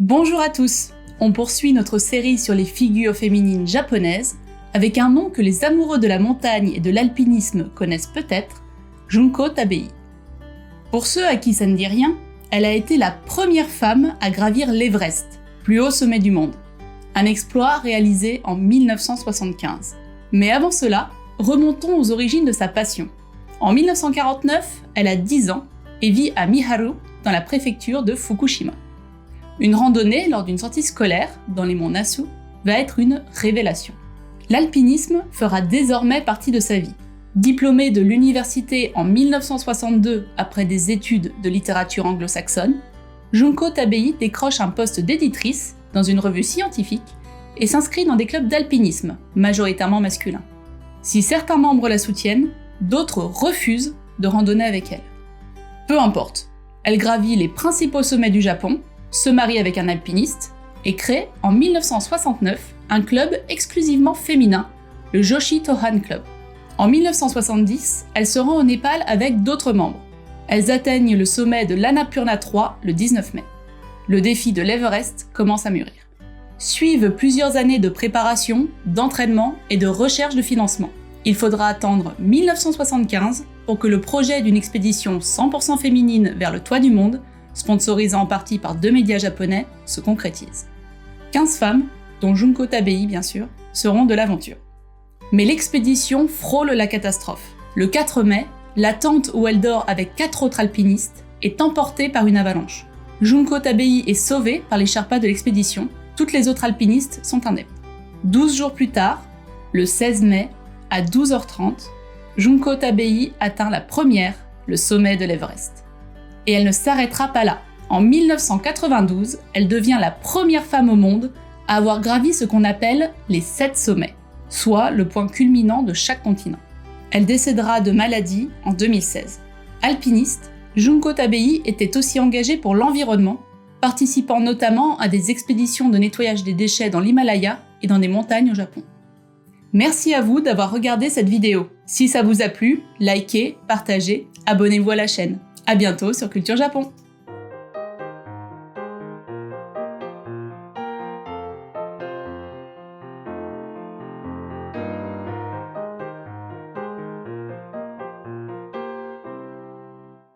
Bonjour à tous. On poursuit notre série sur les figures féminines japonaises avec un nom que les amoureux de la montagne et de l'alpinisme connaissent peut-être, Junko Tabei. Pour ceux à qui ça ne dit rien, elle a été la première femme à gravir l'Everest, plus haut sommet du monde. Un exploit réalisé en 1975. Mais avant cela, remontons aux origines de sa passion. En 1949, elle a 10 ans et vit à Miharu, dans la préfecture de Fukushima. Une randonnée lors d'une sortie scolaire, dans les monts Nasu, va être une révélation. L'alpinisme fera désormais partie de sa vie. Diplômée de l'université en 1962 après des études de littérature anglo-saxonne, Junko Tabei décroche un poste d'éditrice dans une revue scientifique et s'inscrit dans des clubs d'alpinisme, majoritairement masculins. Si certains membres la soutiennent, d'autres refusent de randonner avec elle. Peu importe, elle gravit les principaux sommets du Japon, se marie avec un alpiniste et crée en 1969 un club exclusivement féminin, le Joshi Tohan Club. En 1970, elle se rend au Népal avec d'autres membres. Elles atteignent le sommet de l'Annapurna 3 le 19 mai. Le défi de l'Everest commence à mûrir. Suivent plusieurs années de préparation, d'entraînement et de recherche de financement. Il faudra attendre 1975 pour que le projet d'une expédition 100% féminine vers le toit du monde, sponsorisée en partie par 2 médias japonais, se concrétise. 15 femmes, dont Junko Tabei bien sûr, seront de l'aventure. Mais l'expédition frôle la catastrophe. Le 4 mai, la tente où elle dort avec 4 autres alpinistes est emportée par une avalanche. Junko Tabei est sauvée par les Sherpas de l'expédition, toutes les autres alpinistes sont indemnes. 12 jours plus tard, le 16 mai, à 12h30, Junko Tabei atteint la première, le sommet de l'Everest. Et elle ne s'arrêtera pas là. En 1992, elle devient la première femme au monde à avoir gravi ce qu'on appelle les 7 sommets, soit le point culminant de chaque continent. Elle décédera de maladie en 2016. Alpiniste, Junko Tabei était aussi engagée pour l'environnement, participant notamment à des expéditions de nettoyage des déchets dans l'Himalaya et dans des montagnes au Japon. Merci à vous d'avoir regardé cette vidéo. Si ça vous a plu, likez, partagez, abonnez-vous à la chaîne. À bientôt sur Culture Japon.